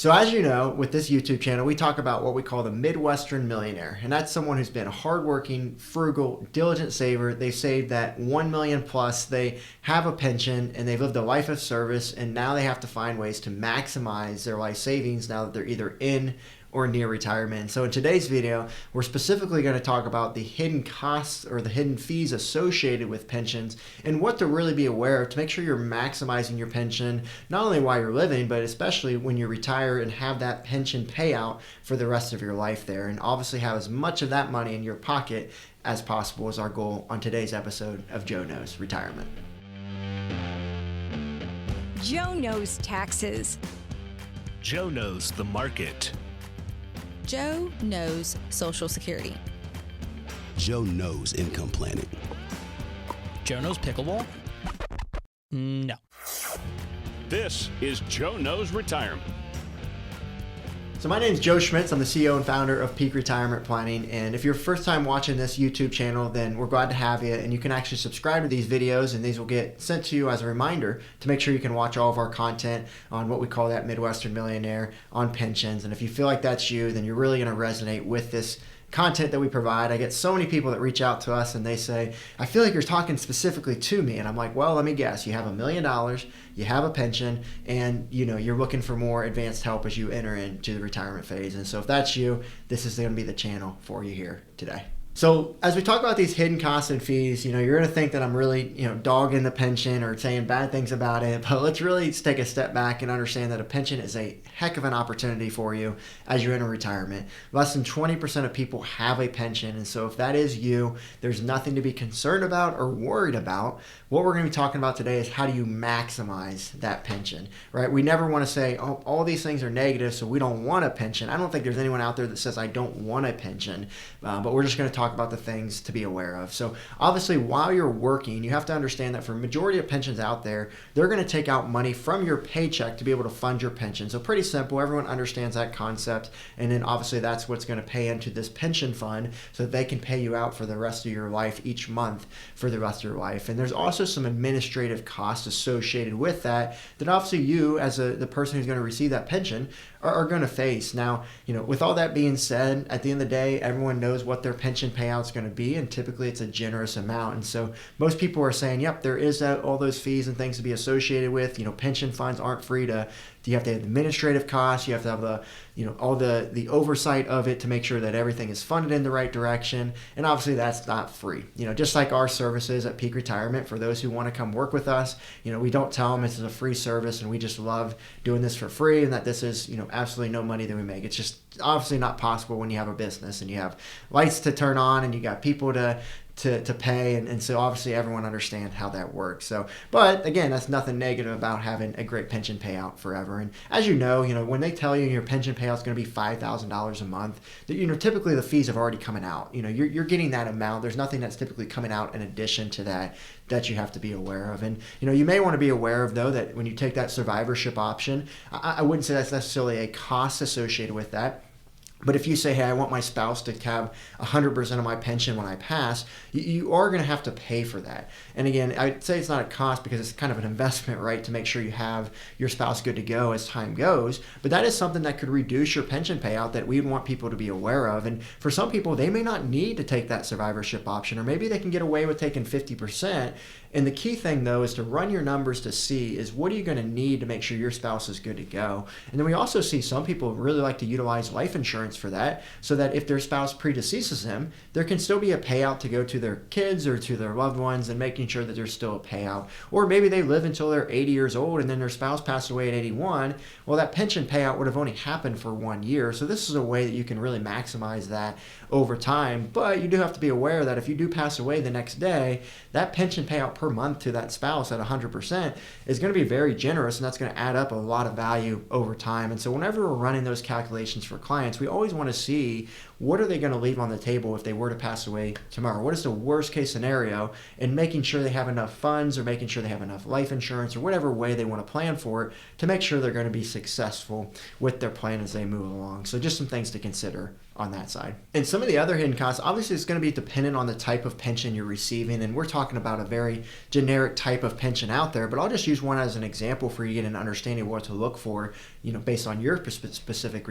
So as you know, with this YouTube channel, we talk about what we call the Midwestern Millionaire. And that's someone who's been a hardworking, frugal, diligent saver. They've saved that 1 million plus. They have a pension and they've lived a life of service. And now they have to find ways to maximize their life savings now that they're either in or near retirement. So in today's video, we're specifically going to talk about the hidden costs or the hidden fees associated with pensions and what to really be aware of to make sure you're maximizing your pension, not only while you're living, but especially when you retire and have that pension payout for the rest of your life there. And obviously have as much of that money in your pocket as possible is our goal on today's episode of Joe Knows Retirement. Joe knows taxes. Joe knows the market. Joe knows Social Security. Joe knows income planning. Joe knows pickleball? No. This is Joe Knows Retirement. So my name is Joe Schmitz. I'm the CEO and founder of Peak Retirement Planning. And if you're first time watching this YouTube channel, then we're glad to have you. And you can actually subscribe to these videos and these will get sent to you as a reminder to make sure you can watch all of our content on what we call that Midwestern Millionaire on pensions. And if you feel like that's you, then you're really going to resonate with this content that we provide. I get so many people that reach out to us and they say, I feel like you're talking specifically to me. And I'm like, well, let me guess. You have $1 million, you have a pension, and you're looking for more advanced help as you enter into the retirement phase. And so if that's you, this is going to be the channel for you here today. So as we talk about these hidden costs and fees, you're going to think that I'm really, dogging the pension or saying bad things about it. But let's really take a step back and understand that a pension is a heck of an opportunity for you as you enter retirement. Less than 20% of people have a pension. And so if that is you, there's nothing to be concerned about or worried about. What we're going to be talking about today is how do you maximize that pension, right? We never want to say, oh, all these things are negative, so we don't want a pension. I don't think there's anyone out there that says I don't want a pension, but we're just going to talk about the things to be aware of. So obviously while you're working, you have to understand that for a majority of pensions out there, they're going to take out money from your paycheck to be able to fund your pension. So pretty simple. Everyone understands that concept. And then obviously that's what's going to pay into this pension fund so that they can pay you out for the rest of your life each month for the rest of your life. And there's also some administrative costs associated with that obviously you as the person who's going to receive that pension are going to face. Now, with all that being said, at the end of the day, everyone knows what their pension payout is going to be, and typically it's a generous amount. And so most people are saying, yep, there is all those fees and things to be associated with. Pension funds aren't free to. You have to have administrative costs. You have to have all the oversight of it to make sure that everything is funded in the right direction. And obviously that's not free. Just like our services at Peak Retirement, for those who want to come work with us, we don't tell them it's a free service and we just love doing this for free and that this is, absolutely no money that we make. It's just obviously not possible when you have a business and you have lights to turn on and you got people to pay, and so obviously everyone understands how that works. So, but again, that's nothing negative about having a great pension payout forever. And as you know, when they tell you your pension payout is going to be $5,000 a month, that typically the fees have already coming out. You're getting that amount. There's nothing that's typically coming out in addition to that you have to be aware of. And you may want to be aware of though that when you take that survivorship option, I wouldn't say that's necessarily a cost associated with that. But if you say, hey, I want my spouse to have 100% of my pension when I pass, you are going to have to pay for that. And again, I'd say it's not a cost because it's kind of an investment, right, to make sure you have your spouse good to go as time goes. But that is something that could reduce your pension payout that we want people to be aware of. And for some people, they may not need to take that survivorship option, or maybe they can get away with taking 50%. And the key thing, though, is to run your numbers to see is what are you going to need to make sure your spouse is good to go. And then we also see some people really like to utilize life insurance for that, so that if their spouse predeceases them, there can still be a payout to go to their kids or to their loved ones, and making sure that there's still a payout. Or maybe they live until they're 80 years old and then their spouse passed away at 81. Well, that pension payout would have only happened for 1 year. So this is a way that you can really maximize that over time. But you do have to be aware that if you do pass away the next day, that pension payout per month to that spouse at 100% is going to be very generous, and that's going to add up a lot of value over time. And so whenever we're running those calculations for clients, we always want to see what are they going to leave on the table if they were to pass away tomorrow. What is the worst case scenario, and making sure they have enough funds or making sure they have enough life insurance or whatever way they want to plan for it to make sure they're going to be successful with their plan as they move along. So just some things to consider on that side. And some of the other hidden costs, obviously it's going to be dependent on the type of pension you're receiving, and we're talking about a very generic type of pension out there, but I'll just use one as an example for you to get an understanding of what to look for, based on your specific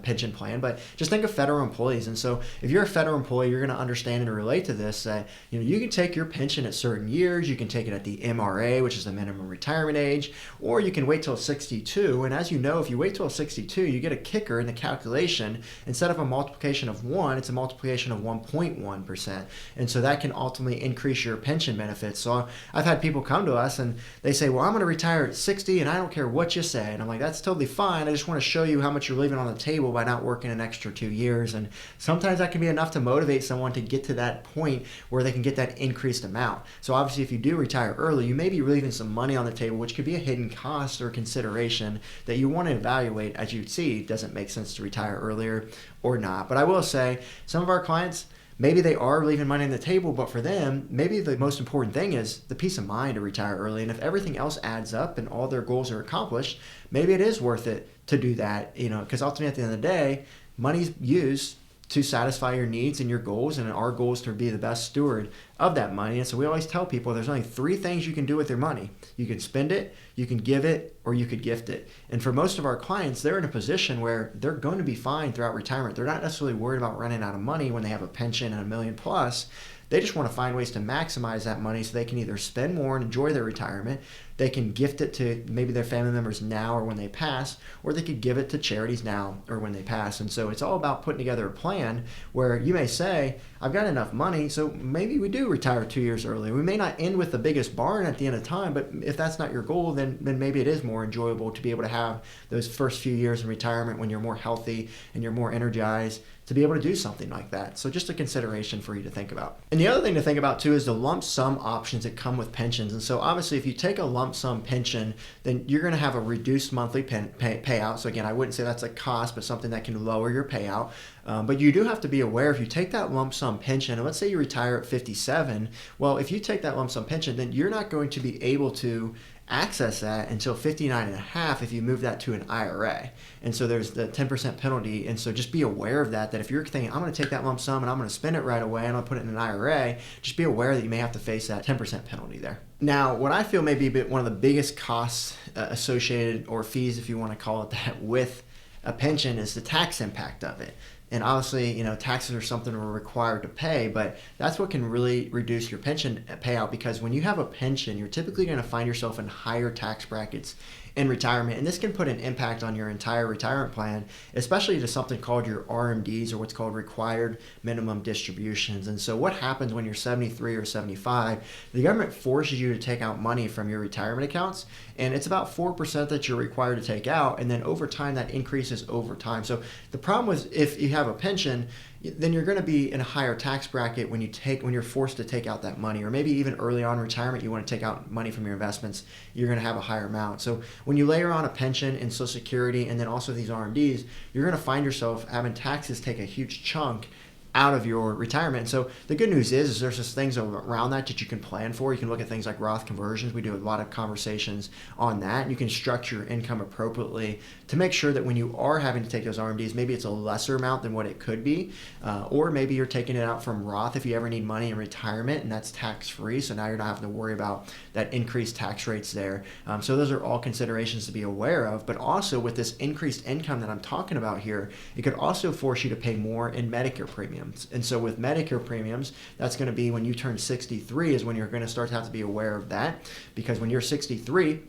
pension plan. But just think of federal employees, and so if you're a federal employee, you're going to understand and relate to this, that you can take your pension at certain years, you can take it at the MRA, which is the minimum retirement age, or you can wait till 62, and as you know, if you wait till 62, you get a kicker in the calculation. Instead of a multiplication of 1, it's a multiplication of 1.1%, and so that can ultimately increase your pension benefits. So I've had people come to us and they say, well, I'm going to retire at 60 and I don't care what you say, and I'm like, that's totally fine. I just want to show you how much you're leaving on the table by not working an extra 2 years. And sometimes that can be enough to motivate someone to get to that point where they can get that increased amount. So obviously if you do retire early, you may be leaving some money on the table, which could be a hidden cost or consideration that you want to evaluate as you see, does it make sense to retire earlier or not. But I will say, some of our clients, maybe they are leaving money on the table, but for them, maybe the most important thing is the peace of mind to retire early. And if everything else adds up and all their goals are accomplished, maybe it is worth it to do that, because ultimately at the end of the day, money's used to satisfy your needs and your goals, and our goal is to be the best steward of that money. And so we always tell people there's only 3 things you can do with your money. You can spend it, you can give it, or you could gift it. And for most of our clients, they're in a position where they're going to be fine throughout retirement. They're not necessarily worried about running out of money when they have a pension and $1 million plus. They just want to find ways to maximize that money so they can either spend more and enjoy their retirement, they can gift it to maybe their family members now or when they pass, or they could give it to charities now or when they pass. And so it's all about putting together a plan where you may say, I've got enough money, so maybe we do retire 2 years early. We may not end with the biggest barn at the end of time, but if that's not your goal, then maybe it is more enjoyable to be able to have those first few years in retirement when you're more healthy and you're more energized to be able to do something like that. So just a consideration for you to think about. And the other thing to think about too is the lump sum options that come with pensions. And so obviously if you take a lump sum pension, then you're going to have a reduced monthly payout. So again, I wouldn't say that's a cost, but something that can lower your payout. But you do have to be aware, if you take that lump sum pension, and let's say you retire at 57, well, if you take that lump sum pension, then you're not going to be able to access that until 59 and a half if you move that to an IRA. And so there's the 10% penalty. And so just be aware of that if you're thinking, I'm going to take that lump sum and I'm going to spend it right away and I'm going to put it in an IRA, just be aware that you may have to face that 10% penalty there. Now, what I feel may be one of the biggest costs associated, or fees if you want to call it that, with a pension is the tax impact of it. And obviously, taxes are something we're required to pay, but that's what can really reduce your pension payout, because when you have a pension, you're typically going to find yourself in higher tax brackets in retirement. And this can put an impact on your entire retirement plan, especially to something called your RMDs, or what's called required minimum distributions. And so what happens when you're 73 or 75, the government forces you to take out money from your retirement accounts, and it's about 4% that you're required to take out, and then over time that increases over time. So the problem is, if you have a pension, then you're going to be in a higher tax bracket when you're forced to take out that money, or maybe even early on in retirement you want to take out money from your investments, you're going to have a higher amount. So when you layer on a pension and Social Security and then also these RMDs, you're going to find yourself having taxes take a huge chunk out of your retirement. So the good news is there's just things around that you can plan for. You can look at things like Roth conversions. We do a lot of conversations on that. You can structure your income appropriately to make sure that when you are having to take those RMDs, maybe it's a lesser amount than what it could be, or maybe you're taking it out from Roth if you ever need money in retirement, and that's tax-free, so now you're not having to worry about that increased tax rates there. So those are all considerations to be aware of. But also with this increased income that I'm talking about here, it could also force you to pay more in Medicare premiums. And so with Medicare premiums, that's going to be when you turn 63 is when you're going to start to have to be aware of that, because when you're 63,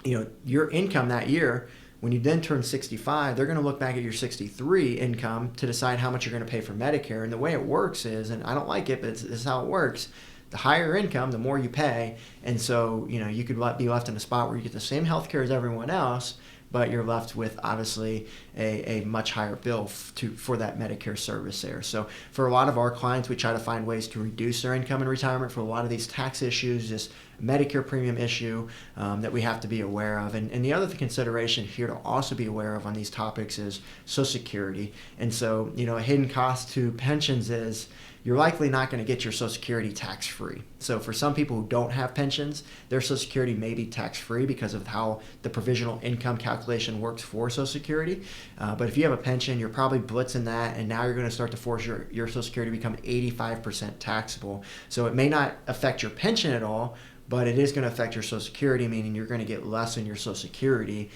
your income that year, when you then turn 65, they're going to look back at your 63 income to decide how much you're going to pay for Medicare. And the way it works is, and I don't like it, but this is how it works, the higher income, the more you pay. And so, you could be left in a spot where you get the same health care as everyone else, but you're left with obviously a much higher bill for that Medicare service there. So for a lot of our clients, we try to find ways to reduce their income in retirement for a lot of these tax issues, just Medicare premium issue that we have to be aware of. And the other consideration here to also be aware of on these topics is Social Security. And so, a hidden cost to pensions is you're likely not going to get your Social Security tax-free. So for some people who don't have pensions, their Social Security may be tax-free because of how the provisional income calculation works for Social Security. But if you have a pension, you're probably blitzing that, and now you're going to start to force your Social Security to become 85% taxable. So it may not affect your pension at all, but it is going to affect your Social Security, meaning you're going to get less in your Social Security.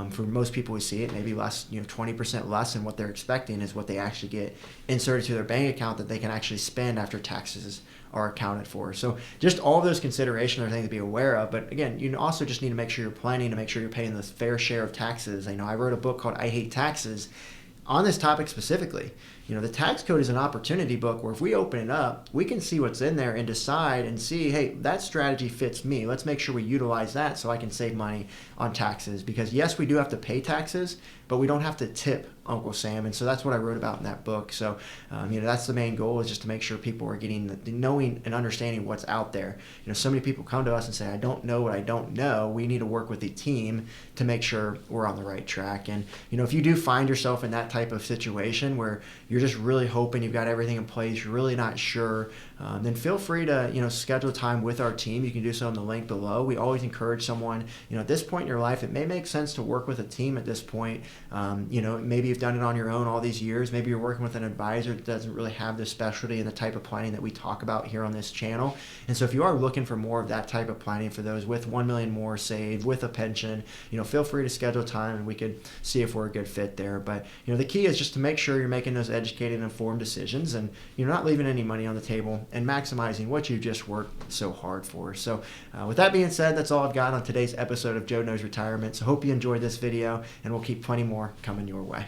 For most people who see it, maybe less, 20% less than what they're expecting is what they actually get inserted to their bank account that they can actually spend after taxes are accounted for. So just all of those considerations are things to be aware of. But again, you also just need to make sure you're planning to make sure you're paying the fair share of taxes. I wrote a book called I Hate Taxes on this topic specifically. The tax code is an opportunity book where if we open it up, we can see what's in there and decide and see, hey, that strategy fits me. Let's make sure we utilize that so I can save money on taxes. Because yes, we do have to pay taxes, but we don't have to tip Uncle Sam. And so that's what I wrote about in that book. So, that's the main goal, is just to make sure people are getting the knowing and understanding what's out there. So many people come to us and say, I don't know what I don't know. We need to work with the team to make sure we're on the right track. And, if you do find yourself in that type of situation where you're just really hoping you've got everything in place, you're really not sure, then feel free to, schedule time with our team. You can do so on the link below. We always encourage someone, at this point in your life, it may make sense to work with a team at this point. Maybe you've done it on your own all these years. Maybe you're working with an advisor that doesn't really have the specialty and the type of planning that we talk about here on this channel. And so if you are looking for more of that type of planning for those with 1 million more saved, with a pension, feel free to schedule time and we could see if we're a good fit there. But, the key is just to make sure you're making those educated, informed decisions and you're not leaving any money on the table and maximizing what you just worked so hard for. So with that being said, that's all I've got on today's episode of Joe Knows Retirement. So hope you enjoyed this video, and we'll keep plenty more coming your way.